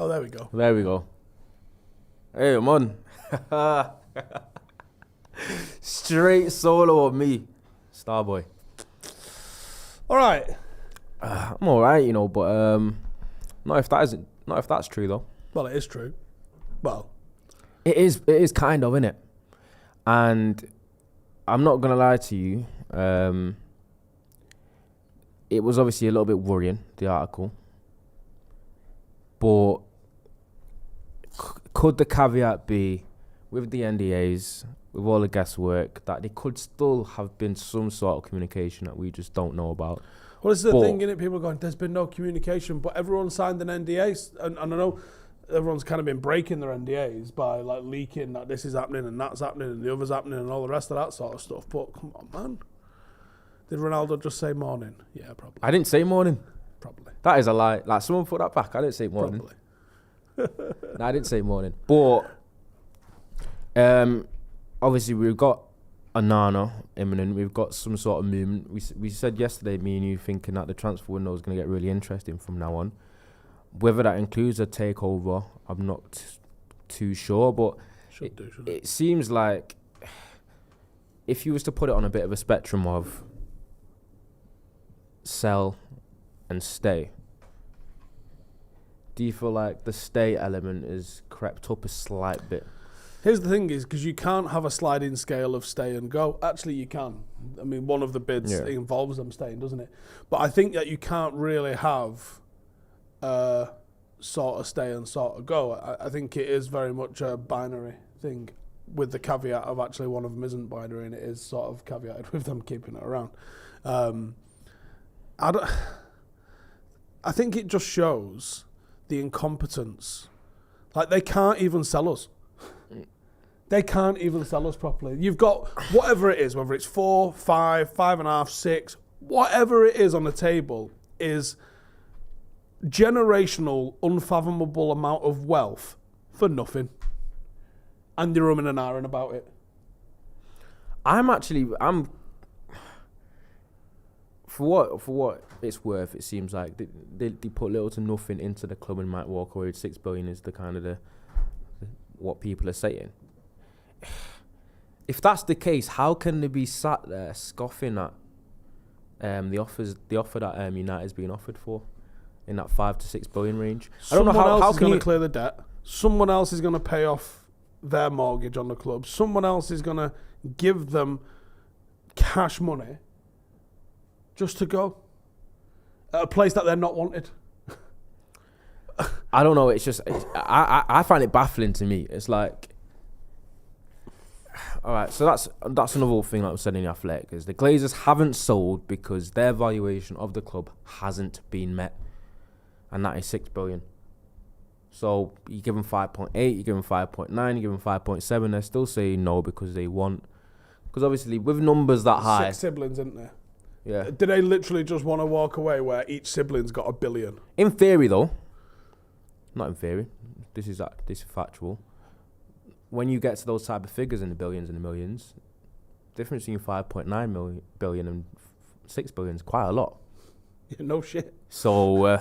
Oh, there we go. There we go. Hey, I'm on. Straight solo of me, Starboy. All right. I'm all right, but not if that's true though. Well, it is true. Well, it is kind of, innit? And I'm not gonna lie to you. It was obviously a little bit worrying, the article. But could the caveat be, with the NDAs, with all the guesswork, that there could still have been some sort of communication that we just don't know about? Well, this is the thing, innit? People are going, there's been no communication, but everyone signed an NDA, and I know everyone's kind of been breaking their NDAs by like leaking that this is happening and that's happening and the other's happening and all the rest of that sort of stuff. But come on, man. Did Ronaldo just say morning? Yeah, probably. I didn't say morning. Probably. That is a lie. Like, someone put that back. I didn't say morning. Probably. No, I didn't say morning. But obviously we've got a Nana imminent. We've got some sort of movement. We said yesterday, me and you, thinking that the transfer window is going to get really interesting from now on. Whether that includes a takeover, I'm not too sure. But it seems like if you was to put it on a bit of a spectrum of sell and stay, do you feel like the stay element is crept up a slight bit? Here's the thing is, because you can't have a sliding scale of stay and go. Actually, you can. I mean, one of the bids involves them staying, doesn't it? But I think that you can't really have sort of stay and sort of go. I think it is very much a binary thing, with the caveat of actually one of them isn't binary and it is sort of caveated with them keeping it around. I think it just shows the incompetence. Like, they can't even sell us. They can't even sell us properly. You've got whatever it is, whether it's 4, 5, 5.5, 6, whatever it is on the table is generational, unfathomable amount of wealth for nothing. And you're umming and ahhing about it. For what it's worth, it seems like they put little to nothing into the club and might walk away with 6 billion is the kind of the what people are saying. If that's the case, how can they be sat there scoffing at the offer that United's being offered for in that 5 to 6 billion range? I don't know how is going to clear the debt. Someone else is going to pay off their mortgage on the club. Someone else is going to give them cash money just to go at a place that they're not wanted. I don't know. It's just I find it baffling to me. It's like, all right. So that's another thing that was said in the Athletic is the Glazers haven't sold because their valuation of the club hasn't been met, and that is 6 billion. So you give them 5.8, you give them 5.9, you give them 5.7. They're still saying no because they want. Because obviously with numbers that high, 6 siblings, isn't there? Yeah. Do they literally just want to walk away where each sibling's got $1 billion? In theory, though. Not in theory. This is factual. When you get to those type of figures in the billions and the millions, the difference between 5.9 billion and 6 billion is quite a lot. Yeah, no shit. So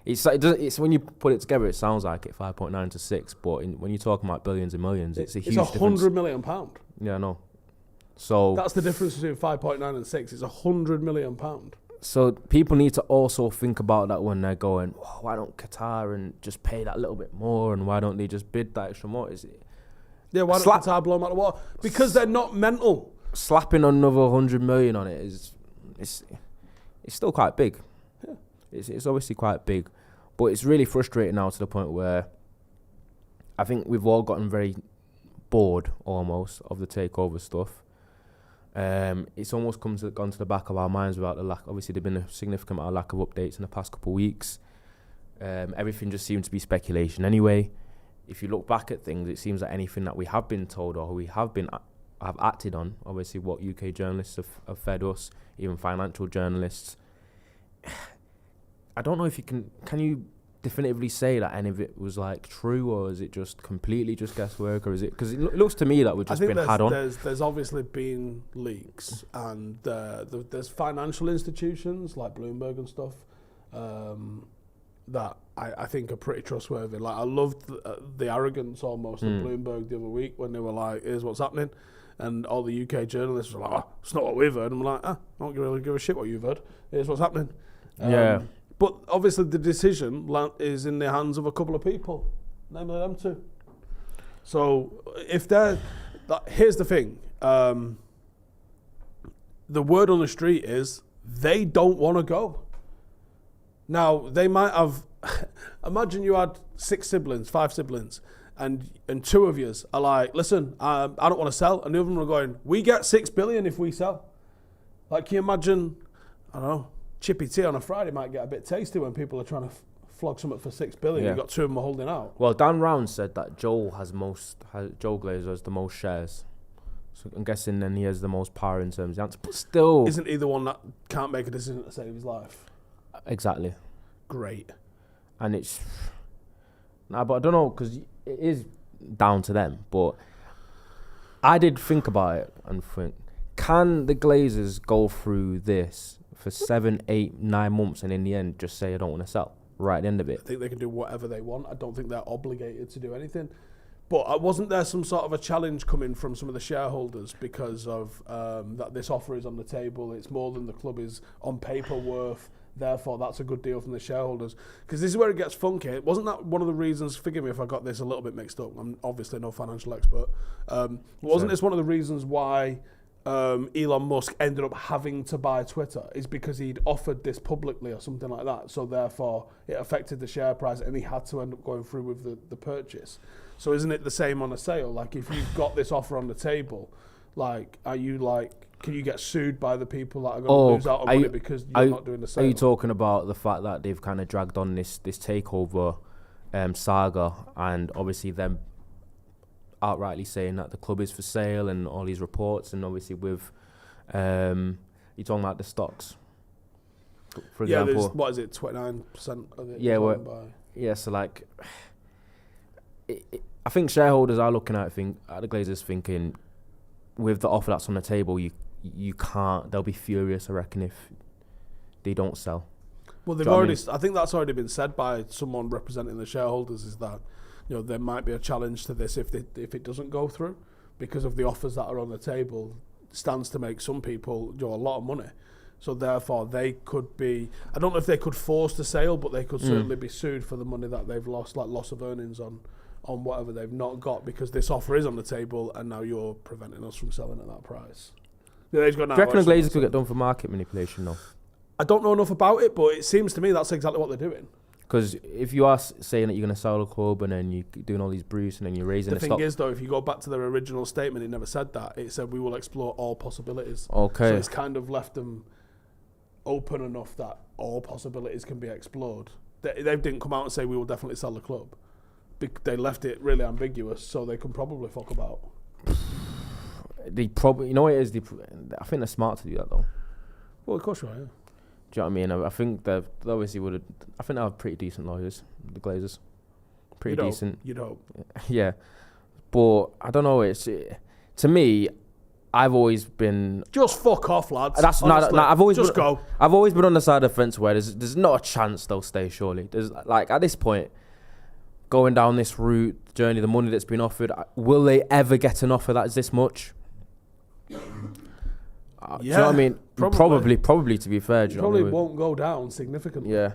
it's when you put it together, it sounds like it 5.9 to 6, but when you're talking about billions and millions, it's a huge difference. It's £100 million. Yeah, I know. So that's the difference between 5.9 and 6. It's £100 million. So people need to also think about that when they're going, oh, why don't Qatar and just pay that little bit more, and why don't they just bid that extra more? Is it? Yeah, why don't Qatar blow them out of the water? Because they're not mental. Slapping another 100 million on it it's still quite big. Yeah. It's obviously quite big, but it's really frustrating now to the point where I think we've all gotten very bored almost of the takeover stuff. It's almost gone to the back of our minds about the lack. Obviously, there's been a significant amount of lack of updates in the past couple of weeks. Everything just seems to be speculation anyway. If you look back at things, it seems that anything that we have been told or we have acted on, obviously what UK journalists have fed us, even financial journalists. I don't know if you can you definitively say that any of it was like true, or is it just completely just guesswork, or is it, because it looks to me that we've just been had on. There's obviously been leaks, and there's financial institutions like Bloomberg and stuff, that I think are pretty trustworthy. Like I loved the arrogance almost of Bloomberg the other week when they were like, "Here's what's happening," and all the UK journalists were like, "Oh, it's not what we've heard." And I'm like, I don't really give a shit what you've heard. Here's what's happening. But obviously the decision is in the hands of a couple of people, namely them two. So if they're, here's the thing. The word on the street is they don't want to go. Now, they might have... Imagine you had 5 siblings, and 2 of yous are like, listen, I don't want to sell. And the other one are going, we get 6 billion if we sell. Like, can you imagine, I don't know, Chippy Tea on a Friday might get a bit tasty when people are trying to flog something for 6 billion. You've got 2 of them holding out. Well, Dan Round said that Joel Glazer has the most shares. So I'm guessing then he has the most power in terms of the answer. But still... Isn't he the one that can't make a decision to save his life? Exactly. Great. And it's... Nah, but I don't know, because it is down to them. But I did think about it and think, can the Glazers go through this for 7, 8, 9 months and in the end just say, I don't want to sell right at the end of it? I think they can do whatever they want. I don't think they're obligated to do anything. But wasn't there some sort of a challenge coming from some of the shareholders because of that this offer is on the table, it's more than the club is on paper worth, therefore that's a good deal from the shareholders? Because this is where it gets funky. Wasn't that one of the reasons, forgive me if I got this a little bit mixed up, I'm obviously no financial expert, wasn't this one of the reasons why Elon Musk ended up having to buy Twitter is because he'd offered this publicly or something like that, so therefore it affected the share price and he had to end up going through with the purchase? So isn't it the same on a sale? Like if you've got this offer on the table, like can you get sued by the people that are going to lose out on money because you're not doing the sale? Are you talking about the fact that they've kind of dragged on this takeover saga, and obviously them outrightly saying that the club is for sale and all these reports, and obviously with you're talking about the stocks, for example. Yeah, what is it, 29% of it? Yeah, so like, I think shareholders are looking at the Glazers thinking, with the offer that's on the table, you can't. They'll be furious, I reckon, if they don't sell. Well, they've already. I think that's already been said by someone representing the shareholders. Is that there might be a challenge to this if it doesn't go through, because of the offers that are on the table. Stands to make some people a lot of money. So therefore, they could be. I don't know if they could force the sale, but they could certainly be sued for the money that they've lost, like loss of earnings on whatever they've not got, because this offer is on the table and now you're preventing us from selling at that price. Yeah, do you reckon the Glazers could get done for market manipulation though? I don't know enough about it, but it seems to me that's exactly what they're doing. Because if you are saying that you're going to sell the club and then you're doing all these briefs and then you're raising the stock... The thing is, though, if you go back to their original statement, it never said that. It said we will explore all possibilities. Okay. So it's kind of left them open enough that all possibilities can be explored. They didn't come out and say we will definitely sell the club. They left it really ambiguous, so they can probably fuck about. They probably... You know what it is? I think they're smart to do that, though. Well, of course you are, yeah. Do you know what I mean? I think they obviously would have... I think they have pretty decent lawyers, the Glazers. Pretty decent. You'd hope. Yeah. But, I don't know, to me, I've always been... Just fuck off, lads. That's not... I've always just go. I've always been on the side of the fence where there's not a chance they'll stay, surely. There's, like, at this point, going down this route, journey, the money that's been offered, will they ever get an offer that is this much? Do you know what I mean? Probably to be fair. Probably won't go down significantly. Yeah.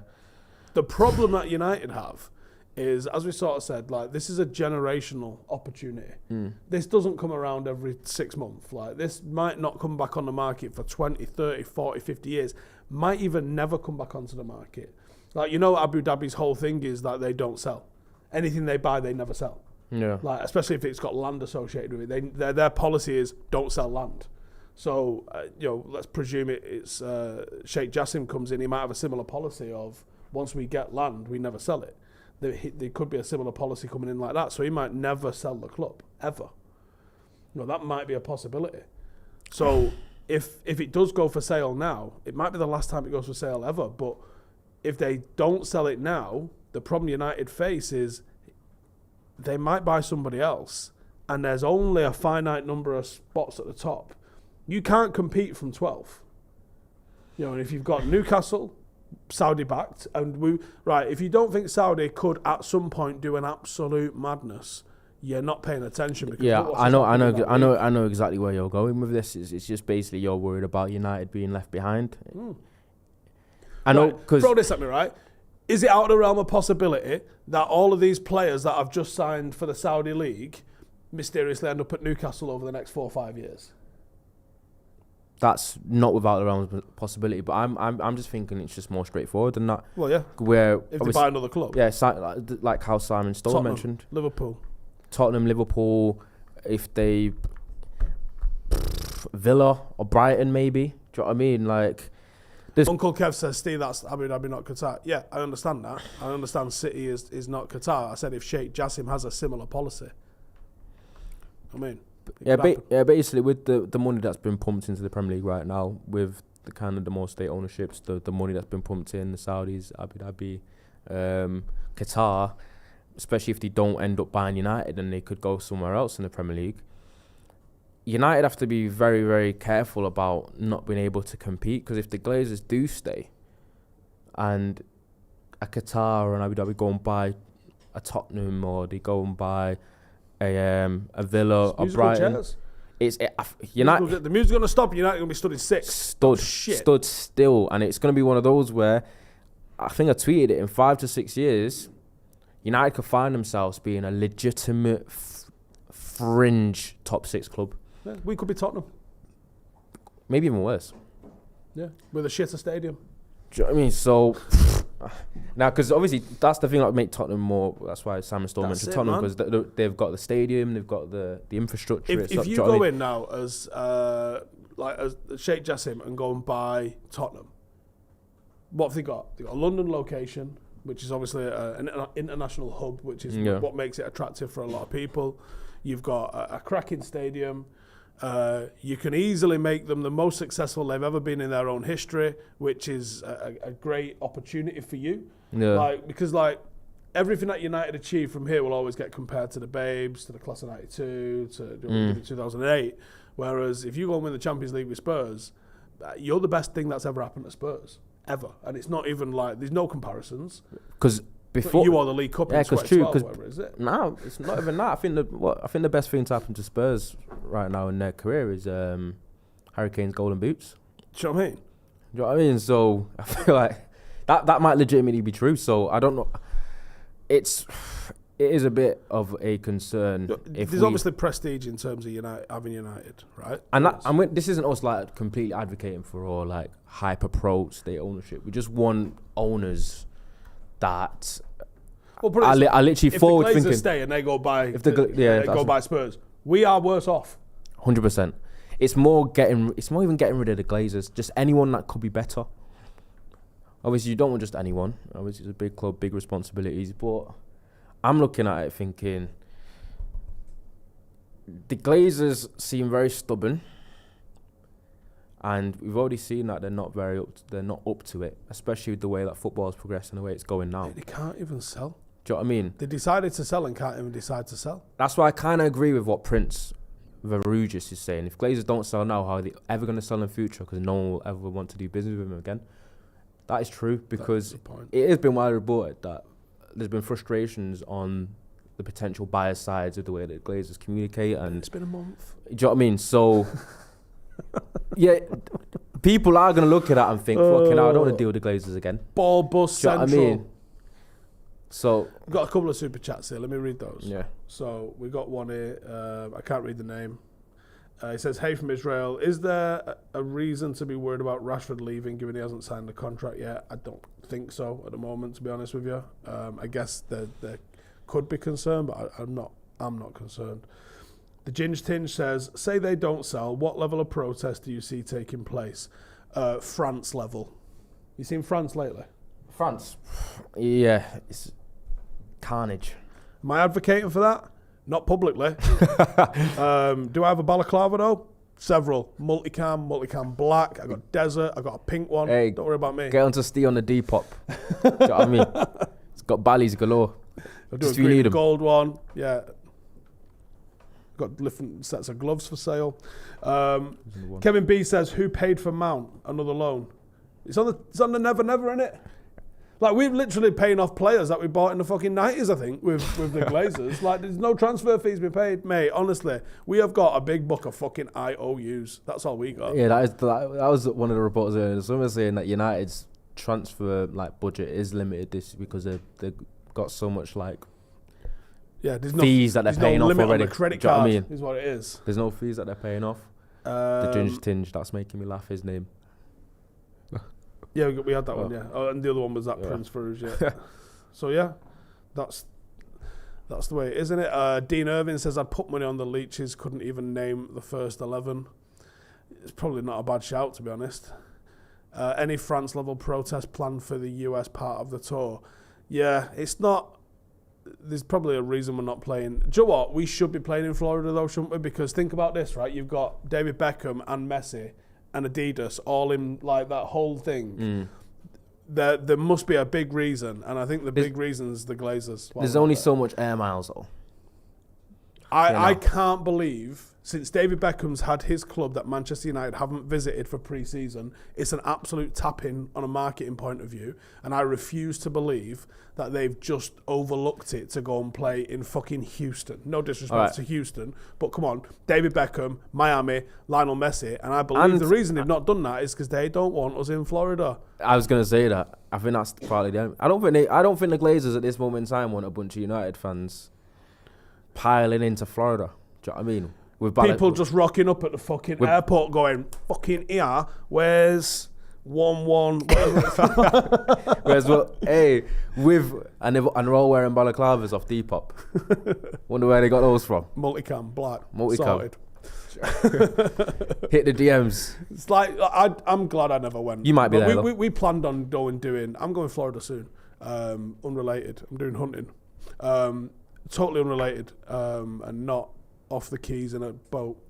The problem that United have is, as we sort of said, like, this is a generational opportunity. This doesn't come around every 6 months. Like, this might not come back on the market for 20, 30, 40, 50 years. Might even never come back onto the market. Like, Abu Dhabi's whole thing is that they don't sell. Anything they buy, they never sell. Yeah. Like, especially if it's got land associated with it. Their policy is don't sell land. So, let's presume it's Sheikh Jassim comes in, he might have a similar policy of, once we get land, we never sell it. There could be a similar policy coming in like that, so he might never sell the club, ever. That might be a possibility. So, if it does go for sale now, it might be the last time it goes for sale ever, but if they don't sell it now, the problem United face is they might buy somebody else, and there's only a finite number of spots at the top. You can't compete from 12th. And if you've got Newcastle, Saudi backed, and if you don't think Saudi could at some point do an absolute madness, you're not paying attention. Because I know exactly where you're going with this. It's just basically you're worried about United being left behind. I know, because throw this at me, right? Is it out of the realm of possibility that all of these players that have just signed for the Saudi league mysteriously end up at Newcastle over the next 4 or 5 years? That's not without the realm of possibility, but I'm just thinking it's just more straightforward than that. Well, yeah. Where if they buy another club, yeah, like how Simon Stone mentioned, Tottenham, Liverpool. If they Villa or Brighton, maybe. Do you know what I mean? Like, Uncle Kev says, Steve, that's Abu Dhabi, not Qatar. Yeah, I understand that. I understand City is not Qatar. I said if Sheikh Jassim has a similar policy. I mean. Basically with the money that's been pumped into the Premier League right now, with the kind of the more state ownerships, the money that's been pumped in, the Saudis, Abu Dhabi, Qatar, especially if they don't end up buying United and they could go somewhere else in the Premier League, United have to be very, very careful about not being able to compete, because if the Glazers do stay and a Qatar or an Abu Dhabi go and buy a Tottenham, or they go and buy a Villa or Brighton, United. The music's going to stop. United going to be stood in 6. Stood still, and it's going to be one of those where I think I tweeted it, in 5 to 6 years, United could find themselves being a legitimate fringe top 6 club. Yeah, we could be Tottenham. Maybe even worse. Yeah, with a shitter stadium. Do you know what I mean? So now, because obviously that's the thing that make Tottenham more. That's why Simon Stone mentioned Tottenham, because they've got the stadium, they've got the infrastructure. If you go in now as Sheikh Jassim and go and buy Tottenham, what have they got? They've got a London location, which is obviously an international hub, which is what makes it attractive for a lot of people. You've got a cracking stadium. You can easily make them the most successful they've ever been in their own history, which is a great opportunity for you. Yeah. Because everything that United achieved from here will always get compared to the Babes, to the class of 92, to 2008. Whereas if you go and win the Champions League with Spurs, you're the best thing that's ever happened to Spurs. Ever. And it's not even there's no comparisons. Because before you are the League Cup in 2012, whatever, is it? No, it's not even that. I think the best thing to happen to Spurs right now in their career is Harry Kane's golden boots. Do you know what I mean? Do you know what I mean? So I feel like that might legitimately be true. So I don't know. It is a bit of a concern. There's obviously prestige in terms of having United, right? And this isn't us completely advocating for all hyper pro state ownership. We just want owners that I literally forward thinking. If the Glazers stay and they go by, go by Spurs, we are worse off. 100%. It's more even getting rid of the Glazers. Just anyone that could be better. Obviously, you don't want just anyone. Obviously, it's a big club, big responsibilities. But I'm looking at it thinking the Glazers seem very stubborn, and we've already seen that they're not up to it, especially with the way that football is progressing, the way it's going now. They can't even sell. Do you know what I mean? They decided to sell and can't even decide to sell. That's why I kind of agree with what Prince Verugis is saying. If Glazers don't sell now, how are they ever going to sell in the future? Because no one will ever want to do business with them again. That is true, because it has been widely reported that there's been frustrations on the potential buyer sides of the way that Glazers communicate. And it's been a month. Do you know what I mean? So, yeah, people are going to look at that and think, fucking hell, I don't want to deal with the Glazers again. Ball bus central. Do you know what I mean? So, we've got a couple of super chats here. Let me read those. Yeah. So, we got one here. I can't read the name. He says, hey from Israel, is there a reason to be worried about Rashford leaving given he hasn't signed the contract yet? I don't think so at the moment, to be honest with you. I guess there could be concern, but I'm not concerned. The Ginge Tinge says, say they don't sell, what level of protest do you see taking place? France level. You seen France lately? France? Yeah, it's carnage. Am I advocating for that? Not publicly. Do I have a balaclava though? Several. Multicam black. I got desert. I got a pink one. Hey, don't worry about me. Get on to Steve on the Depop. Do you know what I mean? It's got ballies galore. I'll do a green and gold one. Yeah. Got different sets of gloves for sale. Kevin B says, who paid for Mount? Another loan. It's on the never, innit? Like, we're literally paying off players that we bought in the fucking 90s, I think, with the Glazers. Like, there's no transfer fees being paid. Mate, honestly, we have got a big book of fucking IOUs. That's all we got. Yeah, that was one of the reports earlier. Someone was saying that United's transfer like budget is limited this because they've got so much like there's fees that they're paying off already. On the credit Do you know card what I mean? is what it is. There's no fees that they're paying off. The Ginger Tinge, that's making me laugh, his name. Yeah, we had that one, yeah. Oh, and the other one was that Prince Farouz, yeah. So, yeah, that's the way it is, isn't it? Dean Irving says, I'd put money on the Leeches, couldn't even name the first 11. It's probably not a bad shout, to be honest. Any France-level protest planned for the US part of the tour? Yeah, it's not... There's probably a reason we're not playing. Do you know what? We should be playing in Florida, though, shouldn't we? Because think about this, right? You've got David Beckham and Messi and Adidas all in like that whole thing. There must be a big reason, and I think the big reason is the Glazers. There's only so much air miles, though. I can't believe, since David Beckham's had his club that Manchester United haven't visited for pre-season, it's an absolute tap-in on a marketing point of view, and I refuse to believe that they've just overlooked it to go and play in fucking Houston. No disrespect to Houston, but come on, David Beckham, Miami, Lionel Messi, and I believe the reason they've not done that is because they don't want us in Florida. I was going to say that. I think that's partly them. I don't think the Glazers at this moment in time want a bunch of United fans piling into Florida. Do you know what I mean? With people just rocking up at the fucking airport going, fucking here, where's 1-1, whatever it felt. Whereas, and they're all wearing balaclavas off Depop. Wonder where they got those from. Multicam, black, sorted. Hit the DMs. It's like, I'm glad I never went. You might be there, we planned on I'm going to Florida soon. Unrelated. I'm doing hunting. Totally unrelated, and not off the keys in a boat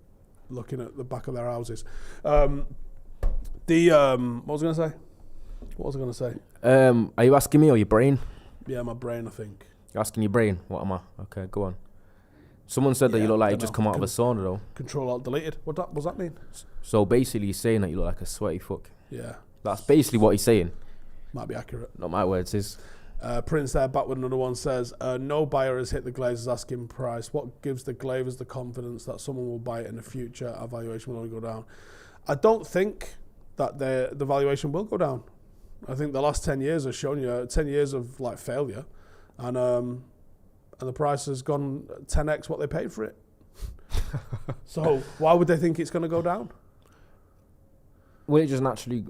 looking at the back of their houses. What was I going to say? Are you asking me or your brain? Yeah, my brain, I think. You're asking your brain? What am I? Okay, go on. Someone said that you look like you just come out of a sauna, though. Control Alt deleted. What does that mean? So basically he's saying that you look like a sweaty fuck. Yeah. That's basically what he's saying. Might be accurate. Not my words, his. Prince there, back with another one, says, no buyer has hit the Glazers asking price. What gives the Glazers the confidence that someone will buy it in the future? Our valuation will only go down. I don't think that the valuation will go down. I think the last 10 years has shown you 10 years of like failure, and the price has gone 10x what they paid for it. So why would they think it's going to go down? Will it just naturally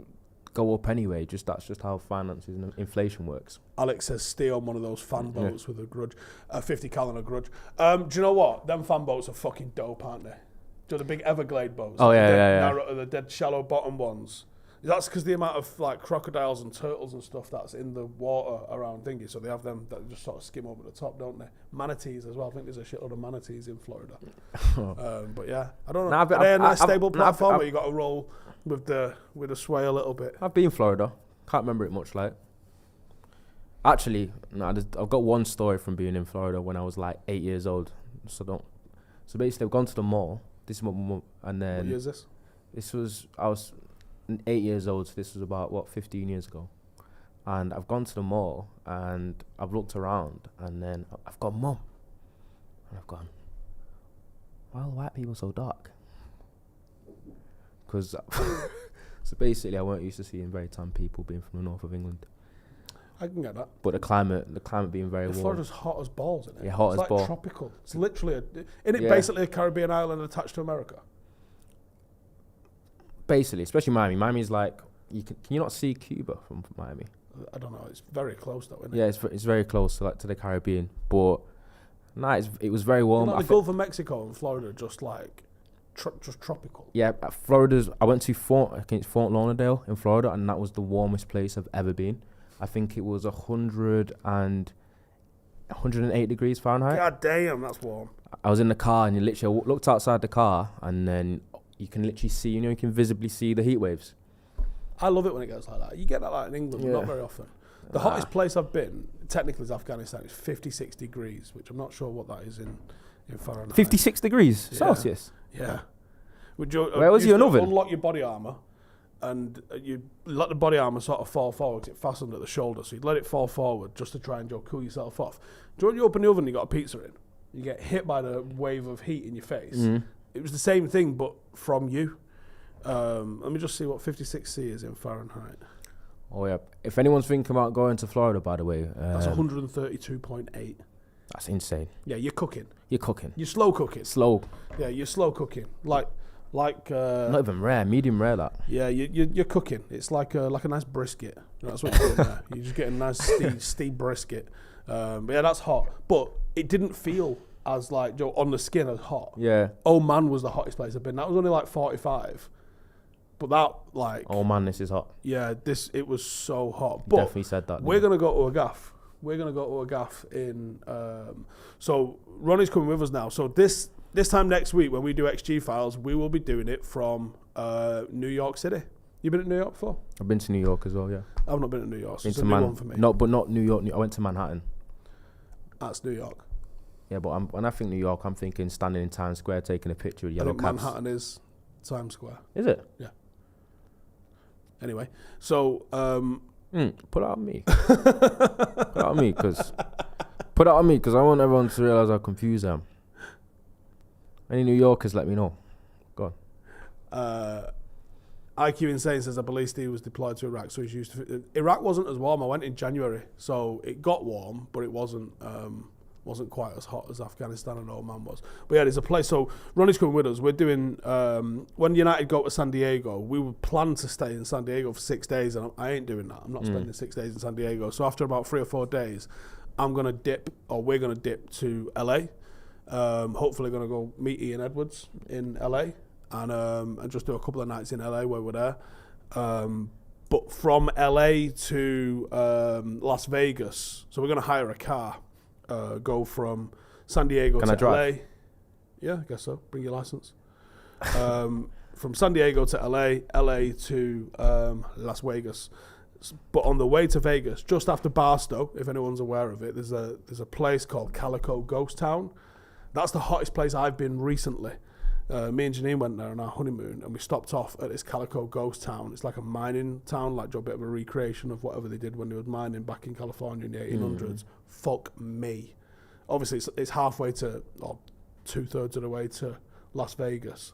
go up anyway? That's just how finances and inflation works. Alex says stay on one of those fan boats with a grudge, 50 cal and a grudge. Do you know what? Them fan boats are fucking dope, aren't they? Do you know the big Everglade boats? Oh yeah. The dead shallow bottom ones. That's because the amount of like crocodiles and turtles and stuff that's in the water around Thingy, so they have them that just sort of skim over the top, don't they? Manatees as well. I think there's a shitload of manatees in Florida. But yeah, I don't know. Are they a nice stable platform where you got to roll with the sway a little bit? I've been in Florida. Can't remember it much. Like, actually, no, I've got one story from being in Florida when I was like 8 years old. So basically, I've gone to the mall. This is and then what year is this? I was 8 years old, so this was about 15 years ago. And I've gone to the mall and I've looked around, and then I've got Mum, and I've gone, why are the white people so dark? Because so basically I weren't used to seeing very tan people being from the north of England. I can get that. But the climate being very warm. Florida's hot as balls, isn't it? Yeah, hot as balls. It's like tropical. It's literally basically a Caribbean island attached to America? Basically, especially Miami. Miami's like, can you not see Cuba from Miami? I don't know. It's very close though, isn't it? Yeah, it's very close to the Caribbean. But it was very warm. The Gulf of Mexico and Florida just like just tropical. Yeah, Florida's. I went to Fort Lauderdale in Florida, and that was the warmest place I've ever been. I think it was 108 degrees Fahrenheit. God damn, that's warm. I was in the car, and you literally looked outside the car, and then you can literally see, you can visibly see the heat waves. I love it when it goes like that. You get that like in England, but not very often. The hottest place I've been, technically, is Afghanistan. It's 56 degrees, which I'm not sure what that is in Fahrenheit. 56 degrees Celsius? Yeah. Where was your oven? Unlock your body armour and you let the body armour sort of fall forward. It fastened at the shoulder, so you'd let it fall forward just to try and cool yourself off. Do you know when you open the oven, you got a pizza in? You get hit by the wave of heat in your face. Mm. It was the same thing, but from you. Let me just see what 56C is in Fahrenheit. Oh yeah. If anyone's thinking about going to Florida, by the way, that's 132.8. That's insane. Yeah, you're cooking. You're cooking. You're slow cooking. Slow. Yeah, you're slow cooking. Like. Not even rare, medium rare. That. Yeah, you're cooking. It's like a nice brisket. That's what you're doing there. You're just getting a nice steamed brisket. But yeah, that's hot. But it didn't feel as like on the skin as hot. Yeah. Oman was the hottest place I've been. That was only like 45. But that like. Oh man, this is hot. Yeah, it was so hot. You but definitely said that. We're gonna go to a gaff. We're gonna go to a gaff in. So Ronnie's coming with us now. So this time next week when we do XG Files, we will be doing it from New York City. You been to New York before? I've been to New York as well, yeah. I've not been to New York, so been it's a new one for me. No, but not New York. I went to Manhattan. That's New York. Yeah, but when I think New York, I'm thinking standing in Times Square taking a picture with yellow cabs. Manhattan is Times Square. Is it? Yeah. Anyway, so... put it on me. Put it on me, because I want everyone to realise how confused I am. Any New Yorkers, let me know. Go on. IQ Insane says, I believe Steve was deployed to Iraq, so he's used to... Iraq wasn't as warm. I went in January, so it got warm, but it wasn't quite as hot as Afghanistan and Oman was. But yeah, there's a place. So Ronnie's coming with us. We're doing... when United go to San Diego, we would plan to stay in San Diego for 6 days, and I ain't doing that. I'm not spending 6 days in San Diego. So after about 3 or 4 days, we're going to dip to LA. Hopefully going to go meet Ian Edwards in LA and just do a couple of nights in LA where we're there. But from LA to Las Vegas, so we're going to hire a car, go from San Diego to drive? LA. Yeah, I guess so. Bring your license. From San Diego to LA to Las Vegas. But on the way to Vegas, just after Barstow, if anyone's aware of it, there's a place called Calico Ghost Town. That's the hottest place I've been recently. Me and Janine went there on our honeymoon, and we stopped off at this Calico Ghost Town. It's like a mining town, like a bit of a recreation of whatever they did when they were mining back in California in the 1800s. Fuck me. Obviously, it's halfway to, or 2/3 of the way to Las Vegas.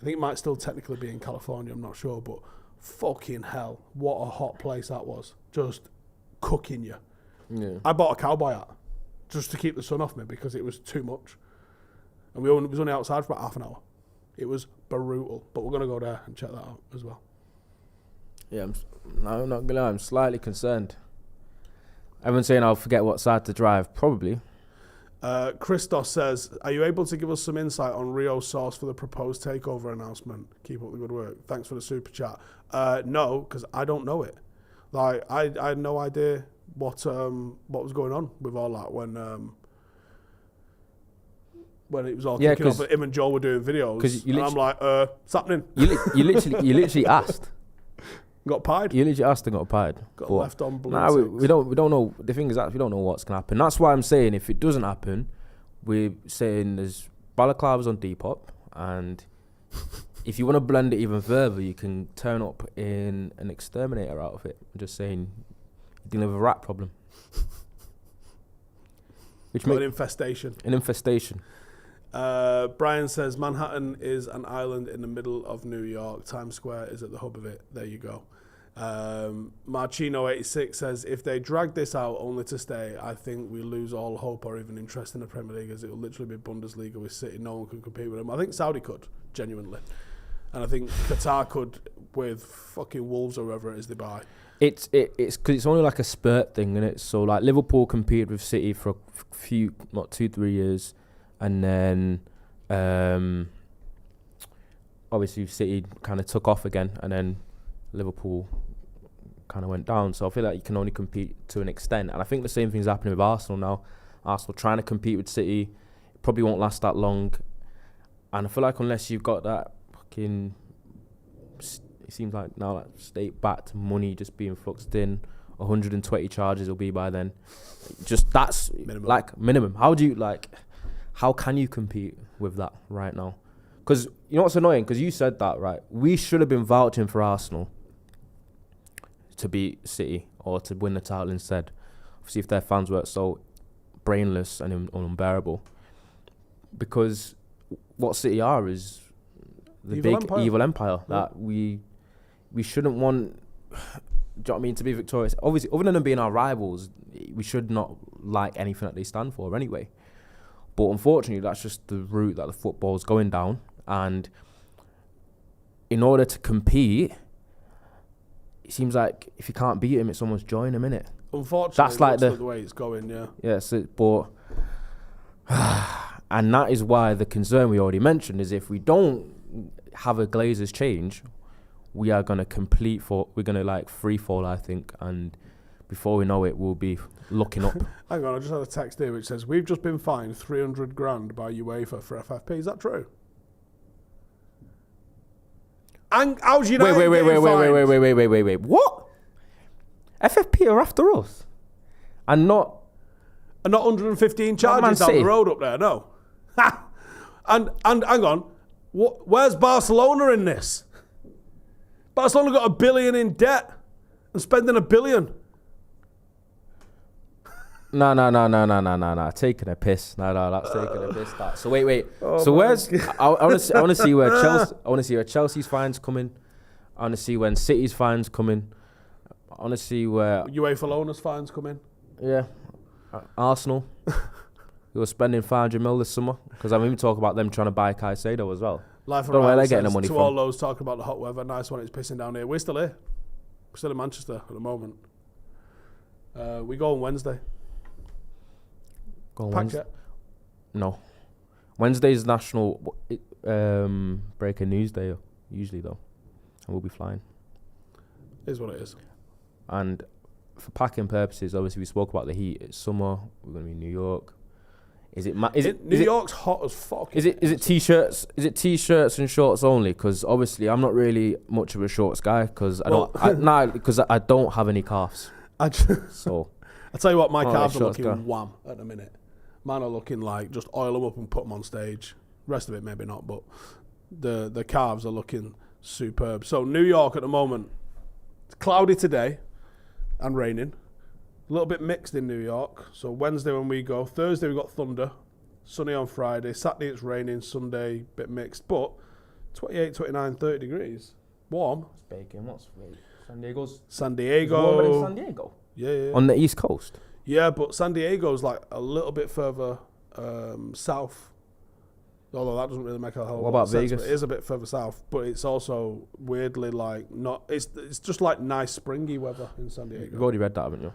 I think it might still technically be in California, I'm not sure, but fucking hell, what a hot place that was. Just cooking you. Yeah. I bought a cowboy hat just to keep the sun off me because it was too much. And we was only outside for about half an hour. It was brutal. But we're going to go there and check that out as well. Yeah, I'm not going to lie, I'm slightly concerned. Everyone's saying I'll forget what side to drive. Probably. Christos says, are you able to give us some insight on Rio's source for the proposed takeover announcement? Keep up the good work. Thanks for the super chat. No, because I don't know it. Like, I had no idea what was going on with all that when it was all kicking off. Him and Joel were doing videos, and I'm like, it's happening. You literally asked. Got pied. You literally asked and got pied. Got left on blue. Nah, we don't know. The thing is that we don't know what's gonna happen. That's why I'm saying if it doesn't happen, we're saying there's balaclavas on Depop, and if you want to blend it even further, you can turn up in an exterminator outfit. I'm just saying, you're dealing with a rat problem. An infestation. An infestation. Brian says Manhattan is an island in the middle of New York. Times Square is at the hub of it. There you go. Marchino86 says if they drag this out only to stay, I think we lose all hope or even interest in the Premier League, as it will literally be Bundesliga with City. No one can compete with them. I think Saudi could, genuinely, and I think Qatar could with fucking Wolves or whoever it is they buy. It's because it's only like a spurt thing, isn't it? So like Liverpool competed with City for a few, not 2-3 years. And then, obviously, City kind of took off again, and then Liverpool kind of went down. So I feel like you can only compete to an extent. And I think the same thing's happening with Arsenal now. Arsenal trying to compete with City, it probably won't last that long. And I feel like unless you've got that fucking, it seems like now that state-backed money just being fluxed in, 120 charges will be by then. Just that's minimum. How can you compete with that right now? Because you know what's annoying? Because you said that, right? We should have been vouching for Arsenal to beat City or to win the title instead. Obviously, if their fans were so brainless and unbearable, because what City are is the evil empire that we shouldn't want. Do you know what I mean? To be victorious, obviously, other than them being our rivals, we should not like anything that they stand for anyway. But unfortunately, that's just the route that the football's going down. And in order to compete, it seems like if you can't beat him, it's almost join him, innit? Unfortunately, that's like the way it's going, yeah. Yes, but and that is why the concern we already mentioned is if we don't have a Glazers change, we are gonna we're gonna like free fall, I think, and before we know it, we'll be looking up. Hang on, I just had a text here which says we've just been fined 300 grand by UEFA for FFP. Is that true? And how's United Wait. What? FFP are after us, and not 115 charges down the road up there. No. and hang on, where's Barcelona in this? Barcelona got $1 billion in debt and spending $1 billion. No. Taking a piss. No, that's taking a piss. That. So wait. So where's? I want to see where Chelsea. I want to see where Chelsea's fines coming. I want to see when City's fines coming. I want to see where UEFA loaners fines coming. Yeah, Arsenal. Who were spending 500 mil this summer because I'm even talking about them trying to buy Caicedo as well. Life don't know where they're getting the money to from. all those talking about the hot weather, nice when it's pissing down here. We're still here. We're still in Manchester at the moment. We go on Wednesday. Go on Wednesday? No. Wednesday's national breaking news day, usually though. And we'll be flying. Is what it is. And for packing purposes, obviously we spoke about the heat. It's summer. We're going to be in New York. New York's hot as fuck. Is it t-shirts? Is it t-shirts and shorts only? Because obviously I'm not really much of a shorts guy because I don't have any calves. So I tell you what, my calves are looking wham at the minute. Mine are looking like just oil them up and put them on stage. Rest of it maybe not, but the calves are looking superb. So New York at the moment, it's cloudy today and raining. A little bit mixed in New York. So Wednesday when we go, Thursday we got thunder, sunny on Friday, Saturday it's raining, Sunday bit mixed, but 28, 29, 30 degrees. Warm. It's baking. What's San Diego? Warmer than San Diego? Yeah. On the East Coast? Yeah, but San Diego's like a little bit further south. Although that doesn't really make a whole lot of sense. Vegas? It is a bit further south, but it's also weirdly like not. It's just like nice springy weather in San Diego. You've already read that, haven't you?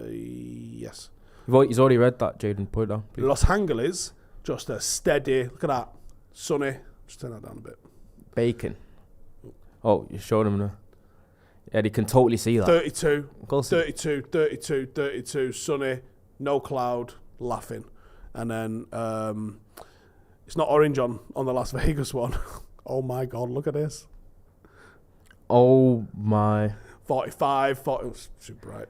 Yes. He's already read that, Jaden. Put it down, please. Los Angeles, just a steady. Look at that, sunny. Just turn that down a bit. Bacon. Oh, you're showing him now. Yeah, he can totally see that. 32, 32, sunny, no cloud, laughing. And then it's not orange on the Las Vegas one. Oh my God, look at this. Oh my. 45, 40, it was super bright.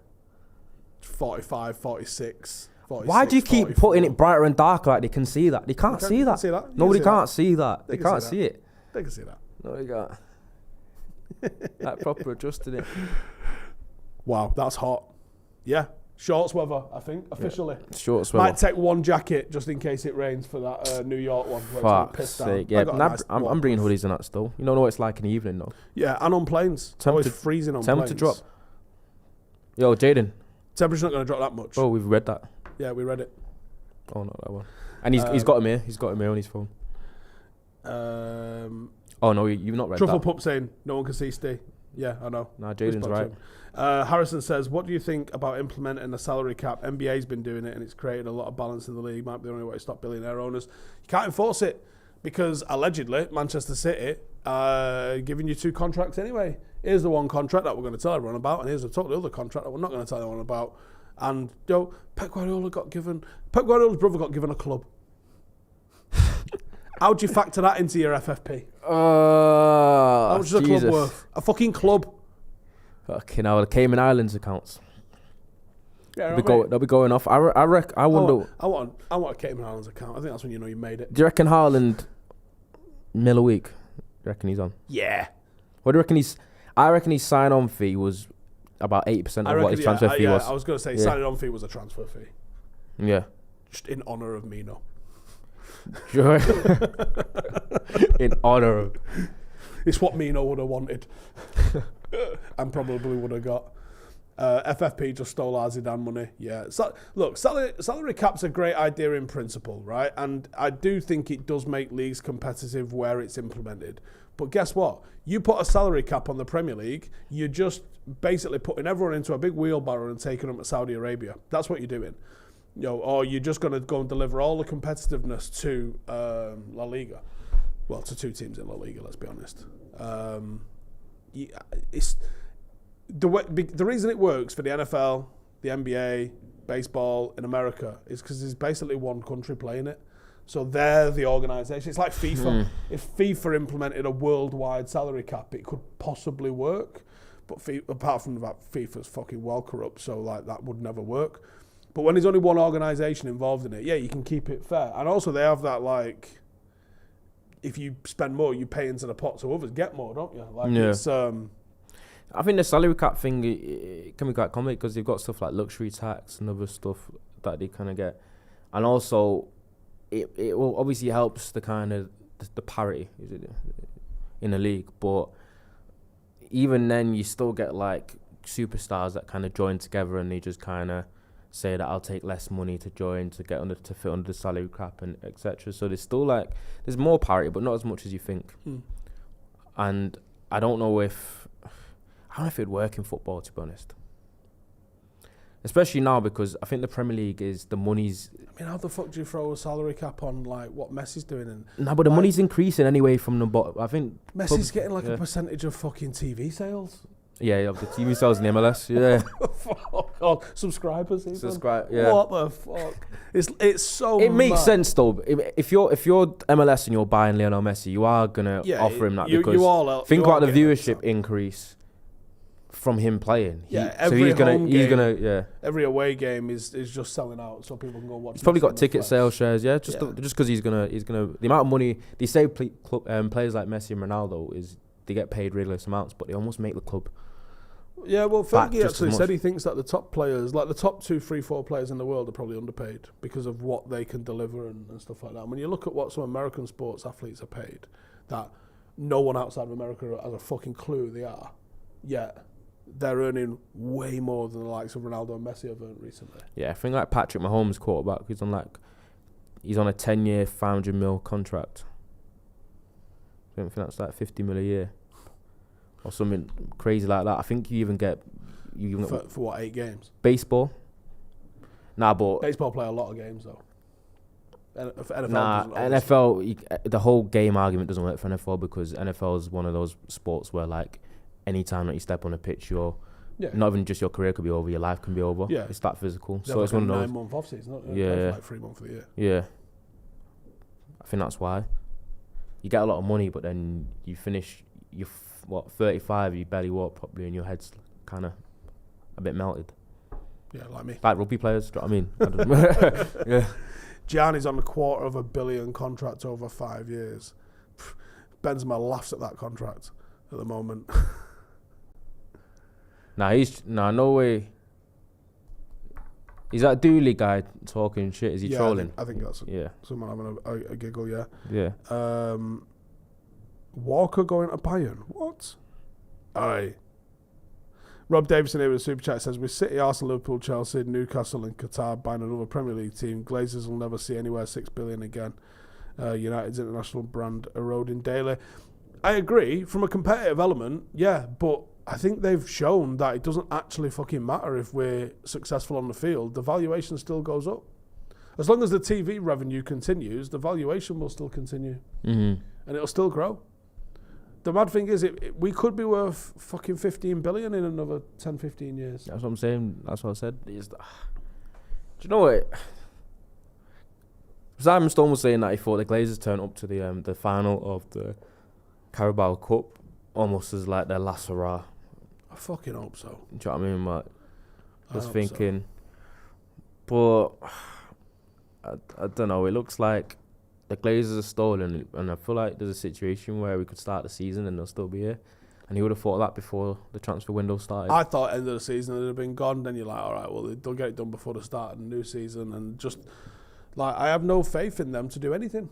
45, 46, 46. Why do you keep 44. putting it brighter and darker like they can see that? They can't see that. Nobody can't see that. They can't see it. They can see that. No, they can't. That proper adjusted it. Wow, that's hot. Yeah, shorts weather, I think, officially. Yeah. Shorts weather. Might take one jacket just in case it rains for that New York one. Fuck's sake. Yeah, I'm bringing hoodies and that still. You don't know what it's like in the evening though. Yeah, and on planes. It's always freezing on planes. Temperature drop. Yo, Jaden. Temperature's not going to drop that much. Oh, we've read that. Yeah, we read it. Oh, not that one. And he's got him here. He's got him here on his phone. Oh no, you've not read Truffle that. Pup saying no one can see Steve. Yeah, I know. Nah, Jaden's right. Harrison says, what do you think about implementing a salary cap? NBA's been doing it and it's created a lot of balance in the league. Might be the only way to stop billionaire owners. You can't enforce it because allegedly Manchester City are giving you 2 contracts anyway. Here's the one contract that we're going to tell everyone about, and here's the totally other contract that we're not going to tell anyone about. And Pep Guardiola's brother got given a club. How do you factor that into your FFP? How much is a club worth? A fucking club. Fucking hell, the Cayman Islands accounts. Yeah, they'll be going off. I wonder. I want a Cayman Islands account. I think that's when you know you made it. Do you reckon Haaland $1 million a week? Do you reckon he's on? Yeah. What do you reckon he's? I reckon his sign-on fee was about 80% of what his transfer fee was. I was going to say signing on fee was a transfer fee. Yeah. Just in honour of Mino. Sure. In honour of. It's what Mino would have wanted. And probably would have got. FFP just stole our Zidane money. Yeah. So, look, salary cap's a great idea in principle, right? And I do think it does make leagues competitive where it's implemented. But guess what? You put a salary cap on the Premier League, you're just basically putting everyone into a big wheelbarrow and taking them to Saudi Arabia. That's what you're doing. Or you're just going to go and deliver all the competitiveness to La Liga. Well, to 2 teams in La Liga, let's be honest. It's the reason it works for the NFL, the NBA, baseball in America is because there's basically one country playing it. So they're the organisation. It's like FIFA. If FIFA implemented a worldwide salary cap, it could possibly work. But apart from that, FIFA's fucking well corrupt, so like that would never work. But when there's only one organisation involved in it, yeah, you can keep it fair. And also they have that, like, if you spend more, you pay into the pot so others get more, don't you? Like, it's... I think the salary cap thing it can be quite common because they've got stuff like luxury tax and other stuff that they kind of get. And also, it will obviously helps the kind of the parity in the league. But even then, you still get like superstars that kind of join together and they just kind of say that I'll take less money to join to get to fit under the salary cap and etc. So there's still like there's more parity, but not as much as you think. And I don't know if it'd work in football, to be honest. Especially now because I think the Premier League is the money's. I mean, how the fuck do you throw a salary cap on like what Messi's doing? And no, but the money's increasing anyway from the bottom. I think Messi's getting like a percentage of fucking TV sales. Yeah, of the TV sales in the MLS. Yeah. Fuck on subscribers. Yeah. What the fuck? It's so. It makes sense though. If you're MLS and you're buying Lionel Messi, you are gonna offer him that because think about the viewership increase from him playing. Every away game is just selling out, so people can go watch. He's probably got ticket sales shares, just because he's gonna the amount of money they say players like Messi and Ronaldo is they get paid ridiculous amounts, but they almost make the club. Yeah, well, Fergie actually said he thinks that the top players, like the top 2, 3, 4 players in the world, are probably underpaid because of what they can deliver and stuff like that. And when you look at what some American sports athletes are paid, that no one outside of America has a fucking clue they are, yet they're earning way more than the likes of Ronaldo and Messi have earned recently. Yeah, I think like Patrick Mahomes, quarterback, he's on a 10-year, $500 million contract. I think that's like $50 million a year. Or something crazy like that. I think you even get for what, 8 games? Baseball. Nah, but baseball play a lot of games though. NFL. The whole game argument doesn't work for NFL because NFL is one of those sports where like any time that you step on a pitch, not even just your career could be over, your life can be over. Yeah, it's that physical. So it's one of those 9-month off season. Yeah, like 3 months of the year. Yeah, I think that's why you get a lot of money, but then you finish 35, you barely walk properly and your head's kind of a bit melted. Yeah, like me. Like rugby players, do you know what I mean? Yeah. Gianni's on $250 million contract over 5 years. Benzema laughs at that contract at the moment. No way. Is that Dooley guy talking shit? Is he trolling? I think that's someone having a giggle, yeah. Yeah. Walker going to Bayern. What? Aye. Rob Davison here with a super chat says, with City, Arsenal, Liverpool, Chelsea, Newcastle and Qatar buying another Premier League team, Glazers will never see anywhere $6 billion again. United's international brand eroding daily. I agree. From a competitive element, yeah, but I think they've shown that it doesn't actually fucking matter if we're successful on the field. The valuation still goes up. As long as the TV revenue continues, the valuation will still continue. And it'll still grow. The mad thing is, we could be worth fucking 15 billion in another 10, 15 years. That's what I'm saying. That's what I said. Do you know what? Simon Stone was saying that he thought the Glazers turned up to the final of the Carabao Cup almost as like their last hurrah. I fucking hope so. Do you know what I mean? Like, just thinking. So. But I don't know. It looks like the Glazers are stolen, and I feel like there's a situation where we could start the season and they'll still be here. And you would have thought that before the transfer window started. I thought end of the season it'd have been gone. Then you're like, all right, well, they'll get it done before the start of the new season. And just, like, I have no faith in them to do anything.